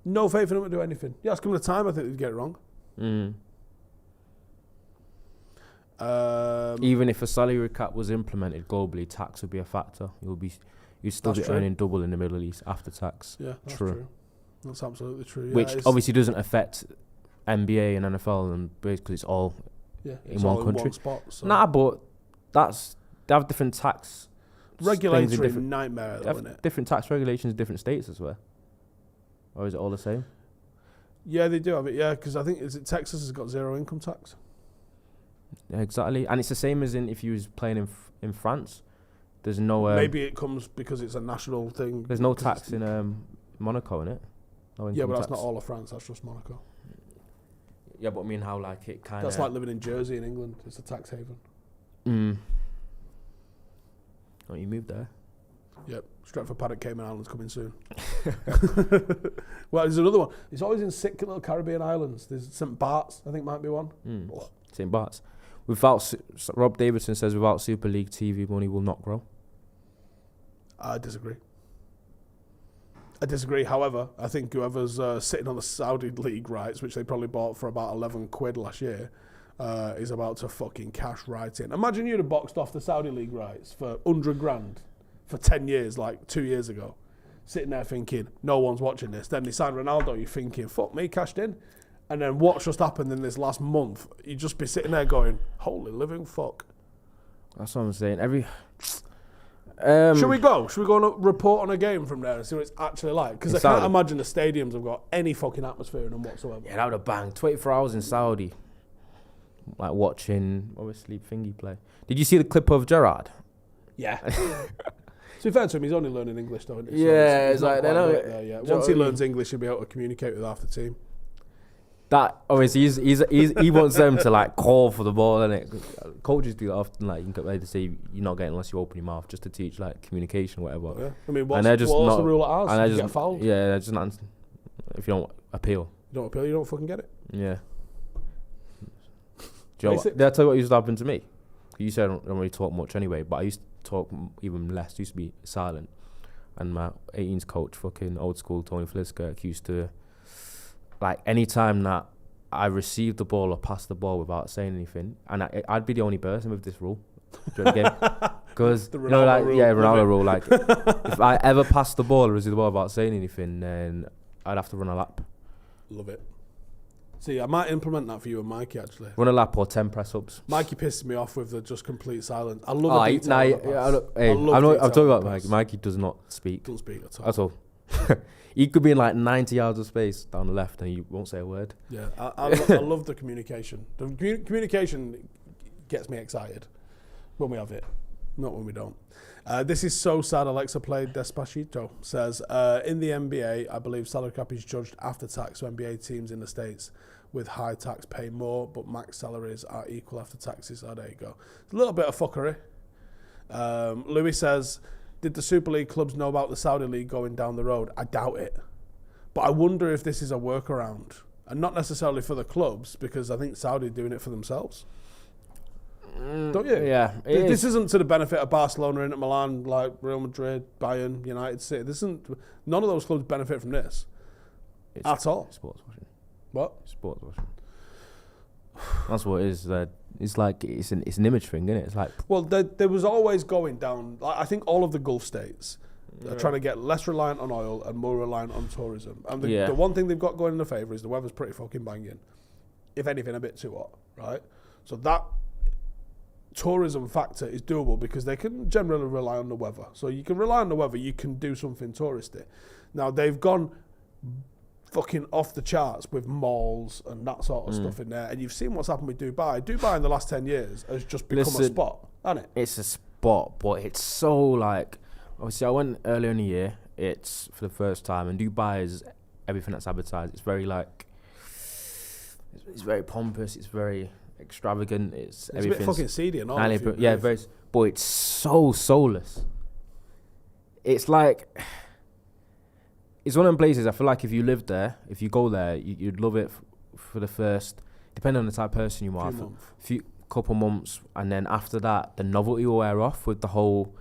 No faith in them to do anything. Yeah, it's coming to time, I think they'd get it wrong. Even if a salary cap was implemented globally, tax would be a factor. You'd still be earning double in the Middle East after tax. Yeah, that's true. That's absolutely true. Yeah, which obviously doesn't affect NBA and NFL and because it's all in one country. In one spot, so. Nah, but they have different tax regulatory nightmare, though, isn't it? Different tax regulations in different states as well. Or is it all the same? Yeah, they do have it. Yeah, because I think Texas has got zero income tax. Yeah, exactly, and it's the same as if you was playing in France. There's no maybe it comes because it's a national thing. There's no tax in Monaco, in it. No yeah, but that's not all of France. That's just Monaco. Yeah, but I mean how like it kind of. That's like living in Jersey in England. It's a tax haven. Oh, you moved there. Yep, Stratford Paddock Cayman Islands coming soon. Well, there's another one. It's always in sick little Caribbean islands. There's St. Bart's, I think, might be one. Oh. St. Bart's. Rob Davidson says without Super League, TV money will not grow. I disagree. However, I think whoever's sitting on the Saudi League rights, which they probably bought for about 11 quid last year, is about to fucking cash right in. Imagine you'd have boxed off the Saudi League rights for 100 grand for 10 years, like 2 years ago. Sitting there thinking, no one's watching this. Then they signed Ronaldo, you're thinking, fuck me, cashed in. And then what's just happened in this last month, you'd just be sitting there going, holy living fuck. That's what I'm saying. Should we go? Should we go and report on a game from there and see what it's actually like? Because I can't imagine the stadiums have got any fucking atmosphere in them whatsoever. Yeah, that would have banged. 24 hours in Saudi. Like watching, obviously, thingy play. Did you see the clip of Gerrard? Yeah. To be fair to him, he's only learning English, though, isn't he? Yeah, it's like, they know it. There, yeah. Once he learns English, he'll be able to communicate with half the team. That obviously he wants them to like call for the ball, innit? Coaches do that often. Like you can say you're not getting unless you open your mouth, just to teach like communication, whatever. Yeah. I mean, what's the rule at ours? And you get fouled. Yeah, they're just not. If you don't appeal, you don't fucking get it. Yeah. Do you know did I tell you what used to happen to me? You said I don't really talk much anyway, but I used to talk even less. Used to be silent, and my 18s coach, fucking old school Tony Fliskirk, used to. Like, any time that I received the ball or passed the ball without saying anything, and I'd be the only person with this rule during the game. Because, Ronaldo rule. Like, if I ever passed the ball or received the ball without saying anything, then I'd have to run a lap. Love it. See, I might implement that for you and Mikey, actually. Run a lap or 10 press-ups. Mikey pisses me off with the just complete silence. I love it. I'm talking about Mikey. Mikey does not speak. Doesn't speak at all. At all. He could be in like 90 yards of space down the left and he won't say a word. Yeah, I love the communication. The communication gets me excited when we have it, not when we don't. This is so sad. Alexa played Despacito. Says, in the NBA, I believe salary cap is judged after tax, so NBA teams in the States with high tax pay more, but max salaries are equal after taxes. Oh, there you go. It's a little bit of fuckery. Louis says, did the Super League clubs know about the Saudi League going down the road? I doubt it. But I wonder if this is a workaround. And not necessarily for the clubs, because I think Saudi are doing it for themselves. Don't you? Yeah. This isn't to the benefit of Barcelona, Inter Milan, like Real Madrid, Bayern, United City. None of those clubs benefit from this. At all. Sports washing. What? Sports washing. That's what it is. It's like it's an image thing, isn't it? It's like there was always going down. Like, I think all of the Gulf states are trying to get less reliant on oil and more reliant on tourism. And the one thing they've got going in their favour is the weather's pretty fucking banging. If anything, a bit too hot, right? So that tourism factor is doable because they can generally rely on the weather. So you can rely on the weather. You can do something touristy. Now they've gone fucking off the charts with malls and that sort of stuff in there. And you've seen what's happened with Dubai. Dubai in the last 10 years has just become a spot, hasn't it? It's a spot, but it's so like... Obviously, I went earlier in the year. It's for the first time. And Dubai is everything that's advertised. It's very like... It's very pompous. It's very extravagant. It's a bit fucking seedy and all. Yeah, very... But it's so soulless. It's like... It's one of them places I feel like if you lived there, if you go there, you'd love it for the first depending on the type of person you are, couple months, and then after that, the novelty will wear off with the whole,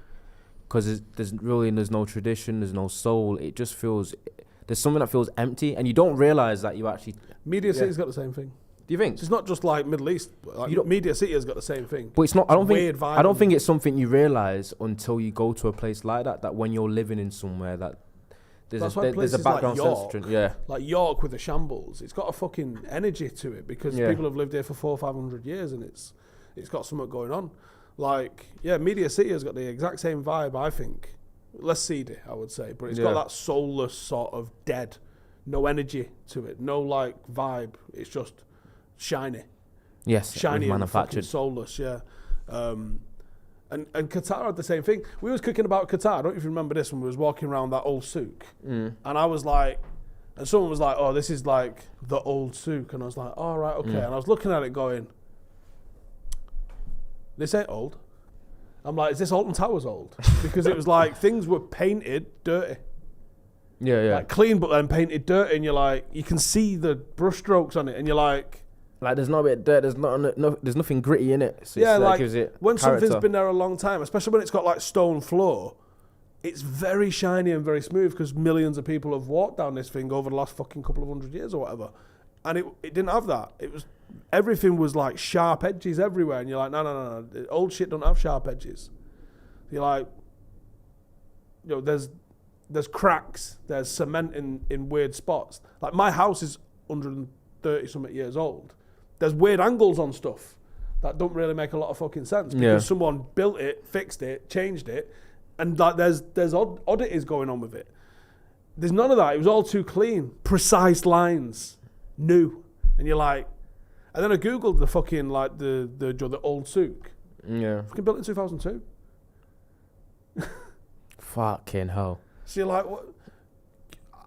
because there's no tradition, there's no soul. It just feels, there's something that feels empty, and you don't realise that you actually... Media City's got the same thing. Do you think? So it's not just like Middle East. Like Media City has got the same thing. But it's not. I don't think it's something you realise until you go to a place like that. That when you're living in somewhere that there's a background like sense. Yeah. Like York with the shambles, it's got a fucking energy to it because people have lived here for 400 or 500 years, and it's got something going on. Like Media City has got the exact same vibe. I think less seedy, I would say, but it's got that soulless sort of dead, no energy to it, no like vibe. It's just shiny. Yes, shiny and manufactured. Fucking soulless, And Qatar had the same thing. We was cooking about Qatar. I don't know if you remember this when we was walking around that old souk. And I was like, and someone was like, oh, this is like the old souk. And I was like, oh, right, okay. And I was looking at it going, this ain't old. I'm like, is this Alton Towers old? Because it was like things were painted dirty. Yeah. Like clean, but then painted dirty. And you're like, you can see the brush strokes on it. And you're like there's not a bit of dirt, there's nothing gritty in it. So like gives it when character. Something's been there a long time, especially when it's got like stone floor, it's very shiny and very smooth because millions of people have walked down this thing over the last fucking couple of 100 years or whatever. And it didn't have that. Everything was like sharp edges everywhere. And you're like, no. Old shit don't have sharp edges. You're like, there's cracks, there's cement in weird spots. Like my house is 130 something years old. There's weird angles on stuff that don't really make a lot of fucking sense because someone built it, fixed it, changed it, and like there's oddities going on with it. There's none of that. It was all too clean, precise lines, new, and you're like, and then I googled the fucking like the old souk. Yeah. Fucking built in 2002. Fucking hell. So you're like, what?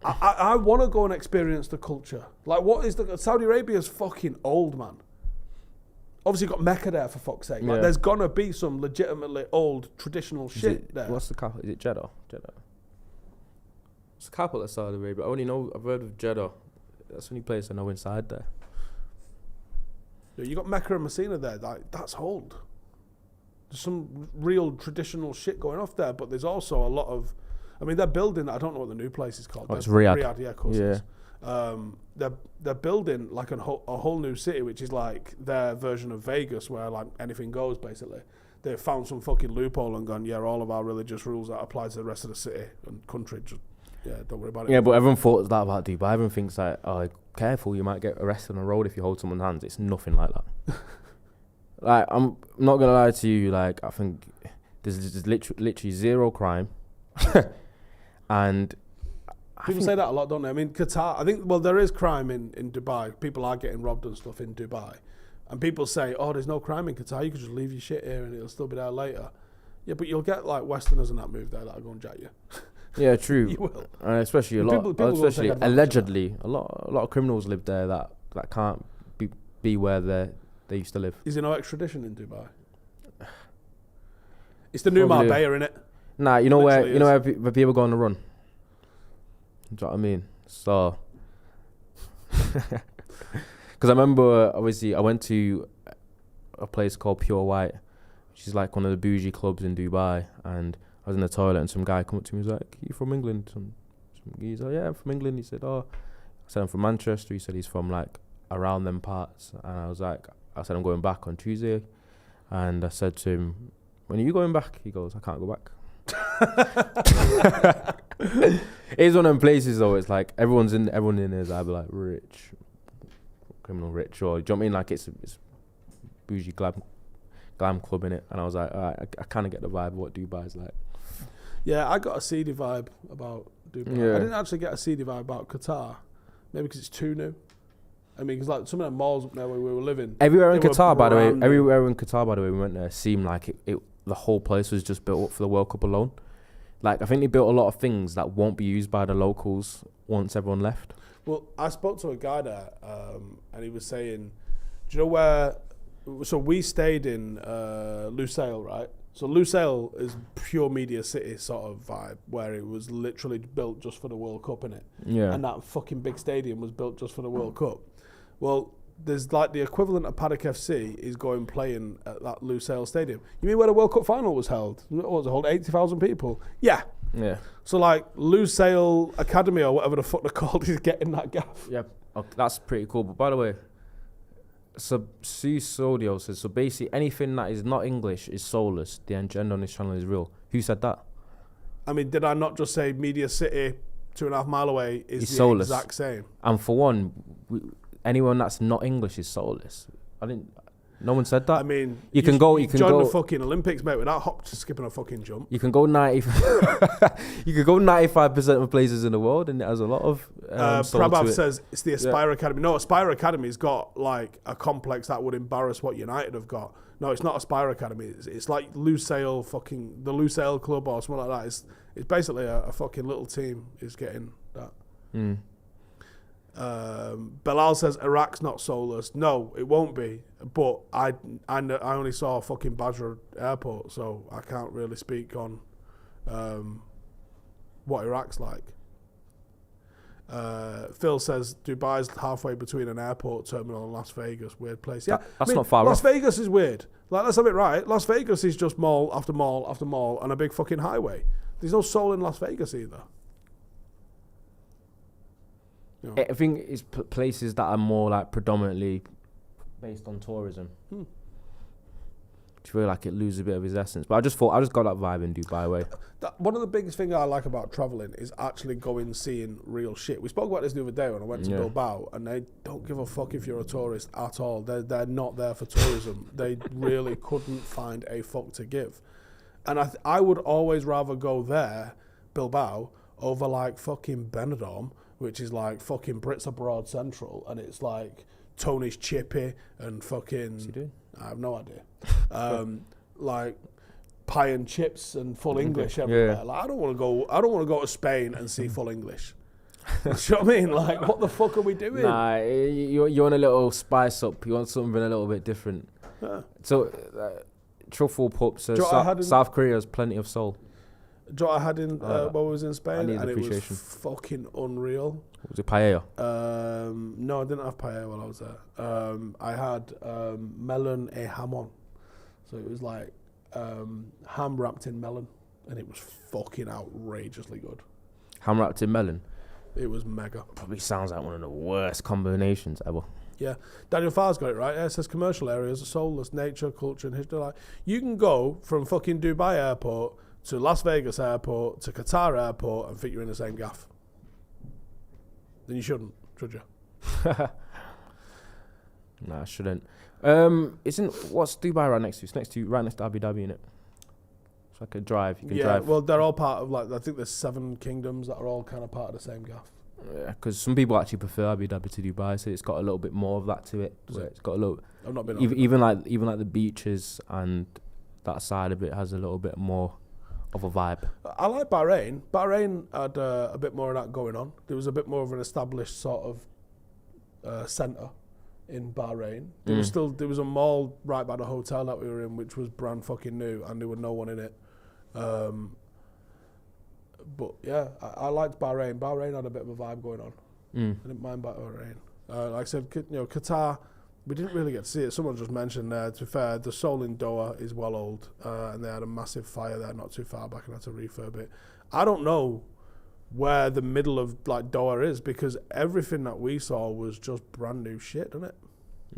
I want to go and experience the culture. Like, what is Saudi Arabia's fucking old, man. Obviously, you've got Mecca there, for fuck's sake. Like, there's going to be some legitimately old, traditional shit there. What's the capital? Is it Jeddah? It's the capital of Saudi Arabia. I've heard of Jeddah. That's the only place I know inside there. You got Mecca and Messina there. Like, that's old. There's some real traditional shit going off there, but there's also a lot of... I mean, they're building... I don't know what the new place is called. Oh, it's Riyadh. Riyadh, yeah, of course it is. They're building like a whole new city, which is like their version of Vegas, where like anything goes, basically. They've found some fucking loophole and gone, all of our religious rules that apply to the rest of the city and country, just, don't worry about it. Yeah, but everyone thought that about Dubai. Everyone thinks like, oh, careful, you might get arrested on the road if you hold someone's hands. It's nothing like that. Like, I'm not going to lie to you, like, I think there's literally zero crime. And people say that a lot, don't they? I mean, Qatar, I think, there is crime in Dubai. People are getting robbed and stuff in Dubai. And people say, oh, there's no crime in Qatar. You can just leave your shit here and it'll still be there later. Yeah, but you'll get, like, Westerners in that move there that'll go and jack you. Yeah, true. You will. Especially especially allegedly, a lot of criminals live there that can't be where they used to live. Is there no extradition in Dubai? It's the new Marbella, innit? Nah, you know where people go on the run? Do you know what I mean? So, because I remember, obviously, I went to a place called Pure White, which is like one of the bougie clubs in Dubai, and I was in the toilet and some guy come up to me and was like, you from England? He's like, yeah, I'm from England. He said, oh. I said, I'm from Manchester. He said he's from like around them parts. And I said, I'm going back on Tuesday. And I said to him, when are you going back? He goes, I can't go back. It's one of them places though, it's like everyone in there is either like rich, criminal rich, or do you know what I mean? Like it's bougie glam club in it. And I was like, alright, I kind of get the vibe of what Dubai's like. Yeah, I got a seedy vibe about Dubai. Yeah. I didn't actually get a seedy vibe about Qatar, maybe because it's too new. I mean, because like some of the malls up there where we were living. Everywhere in Qatar, by the way, we went there, seemed like the whole place was just built up for the World Cup alone. Like, I think they built a lot of things that won't be used by the locals once everyone left. Well, I spoke to a guy there, and he was saying, do you know where... So we stayed in Lusail, right? So Lusail is pure Media City sort of vibe, where it was literally built just for the World Cup, innit? Yeah. And that fucking big stadium was built just for the World Cup. Well, there's like the equivalent of Paddock FC is going playing at that Lusail Stadium. You mean where the World Cup final was held? What was it, hold 80,000 people? Yeah. Yeah. So like Lusail Academy or whatever the fuck they're called is getting that gaff. Yeah. Okay, that's pretty cool. But by the way, Sodio says, so basically anything that is not English is soulless. The agenda on this channel is real. Who said that? I mean, did I not just say Media City 2.5 mile away is It's the soulless. exact same? And for one, anyone that's not English is soulless. No one said that. I mean, you can go join the fucking Olympics, mate, without skipping a fucking jump. You can go 90. You can go 95% of places in the world, and it has a lot of. Prabhav says it's the Aspire Academy. No, Aspire Academy's got like a complex that would embarrass what United have got. No, it's not Aspire Academy. It's like Lusail, fucking the Lusail Club or something like that. It's basically a fucking little team is getting that. Bilal says Iraq's not soulless. No, it won't be. But I only saw fucking Basra Airport, so I can't really speak on what Iraq's like. Phil says Dubai's halfway between an airport terminal and Las Vegas. Weird place. Yeah, that's not far Las off. Vegas is weird. Like, let's have it right. Las Vegas is just mall after mall after mall and a big fucking highway. There's no soul in Las Vegas either. You know. I think it's places that are more like predominantly based on tourism. I feel like it loses a bit of its essence. But I just got that vibe in Dubai way. One of the biggest things I like about travelling is actually going seeing real shit. We spoke about this the other day when I went to Bilbao, and they don't give a fuck if you're a tourist at all. They're not there for tourism. They really couldn't find a fuck to give. And I would always rather go there, Bilbao, over like fucking Benidorm, which is like fucking Brits Abroad Central, and it's like Tony's Chippy and fucking... What's he doing? I have no idea. Like pie and chips and full English everywhere. Yeah. Like I don't want to go to Spain and see full English. You know what I mean? Like, what the fuck are we doing? Nah, you want a little spice up. You want something a little bit different. Yeah. So, Truffle Pup says South Korea has plenty of soul. Do you know what I had in when I was in Spain? And it was appreciation. fucking unreal. Was it paella? No, I didn't have paella while I was there. I had melon et hamon. So it was like ham wrapped in melon, and it was fucking outrageously good. Ham wrapped in melon? It was mega. Probably sounds like one of the worst combinations ever. Yeah, Daniel Farr's got it right. Yeah, it says commercial areas are soulless, nature, culture, and history. Like, you can go from fucking Dubai airport to Las Vegas airport to Qatar airport and think you're in the same gaff. Then you shouldn't, should you? Nah, I shouldn't. What's Dubai right next to? It's right next to Abu Dhabi, innit? It's like a drive. You can drive. Well, they're all part of, like, I think there's 7 kingdoms that are all kind of part of the same gaff. Yeah, because some people actually prefer Abu Dhabi to Dubai, so it's got a little bit more of that to it. So it's got a little. I've not been even like the beaches and that side of it has a little bit more of a vibe. I like Bahrain. Bahrain had a bit more of that going on. There was a bit more of an established sort of centre in Bahrain. There was a mall right by the hotel that we were in, which was brand fucking new, and there was no one in it. But yeah, I liked Bahrain. Bahrain had a bit of a vibe going on. I didn't mind Bahrain. Like I said, Qatar, we didn't really get to see it. Someone just mentioned there, to be fair, the Soul in Doha is well old, and they had a massive fire there not too far back and had to refurb it. I don't know where the middle of like Doha is, because everything that we saw was just brand new shit, isn't it?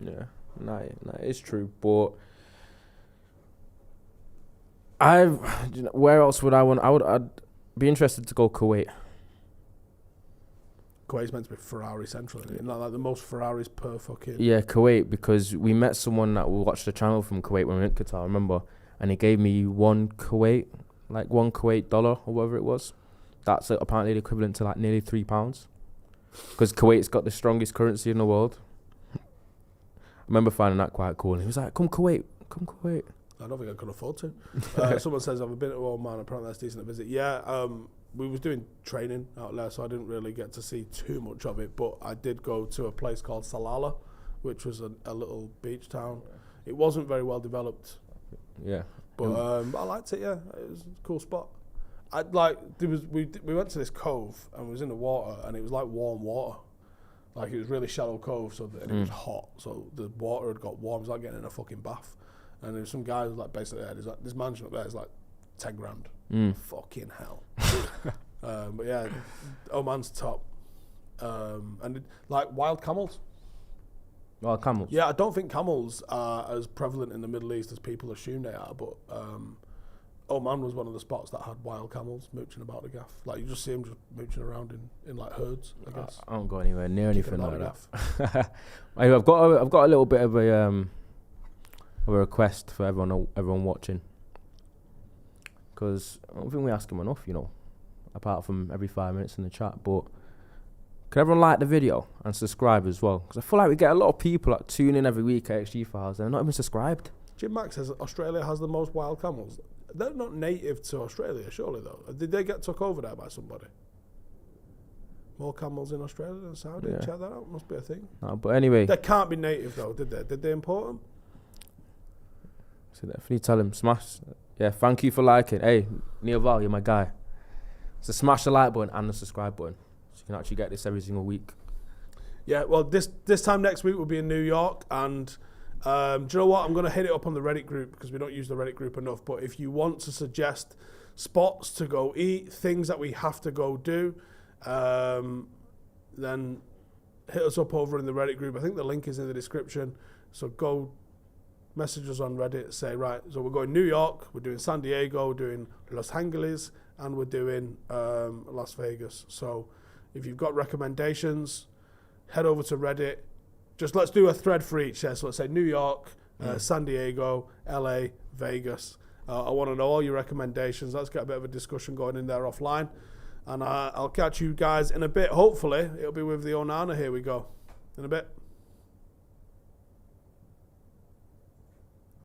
Yeah, no, it's true. But where else would I want? I'd be interested to go Kuwait. Kuwait's meant to be Ferrari central, isn't it? Like the most Ferraris per fucking... Yeah, Kuwait, because we met someone that watched the channel from Kuwait when we went to Qatar, remember? And he gave me $1 Kuwait dollar or whatever it was. That's apparently the equivalent to like nearly £3. Because Kuwait's got the strongest currency in the world. I remember finding that quite cool. And he was like, come Kuwait. I don't think I could afford to. Someone says I've been to Oman, apparently that's decent to visit. Yeah, we was doing training out there, so I didn't really get to see too much of it, but I did go to a place called Salalah, which was a little beach town. It wasn't very well developed. Yeah. But I liked it, yeah. It was a cool spot. We went to this cove and we was in the water, and it was like warm water. Like, it was really shallow cove, and it was hot, so the water had got warm. It was like getting in a fucking bath. And there was some guy who was like, basically, there's like, this mansion up there is like 10 grand. Fucking hell. But yeah, Oman's top. Like wild camels. Wild camels? Yeah, I don't think camels are as prevalent in the Middle East as people assume they are, but Oman was one of the spots that had wild camels mooching about the gaff. Like, you just see them just mooching around in like herds, I guess. I don't go anywhere near anything like that. I've got a little bit of a request for everyone watching, because I don't think we ask them enough, apart from every 5 minutes in the chat. But can everyone like the video and subscribe as well? Because I feel like we get a lot of people that tune in every week at XG Files and they're not even subscribed. Jim Mack says Australia has the most wild camels. They're not native to Australia, surely, though. Did they get took over there by somebody? More camels in Australia than Saudi? Yeah. Check that out. Must be a thing. No, but anyway. They can't be native, though, did they? Did they import them? So definitely tell him, smash. Yeah, thank you for liking. Hey, Neil Val, you're my guy. So smash the like button and the subscribe button, so you can actually get this every single week. Yeah, well, this time next week we'll be in New York, and do you know what? I'm going to hit it up on the Reddit group, because we don't use the Reddit group enough. But if you want to suggest spots to go eat, things that we have to go do, then hit us up over in the Reddit group. I think the link is in the description. So go message us on Reddit, say, right, so we're going New York, we're doing San Diego, we're doing Los Angeles, and we're doing Las Vegas. So if you've got recommendations, head over to Reddit. Just let's do a thread for each. So let's say New York, San Diego, LA, Vegas. I want to know all your recommendations. Let's get a bit of a discussion going in there offline. And I'll catch you guys in a bit. Hopefully, it'll be with the Onana. Here we go. In a bit.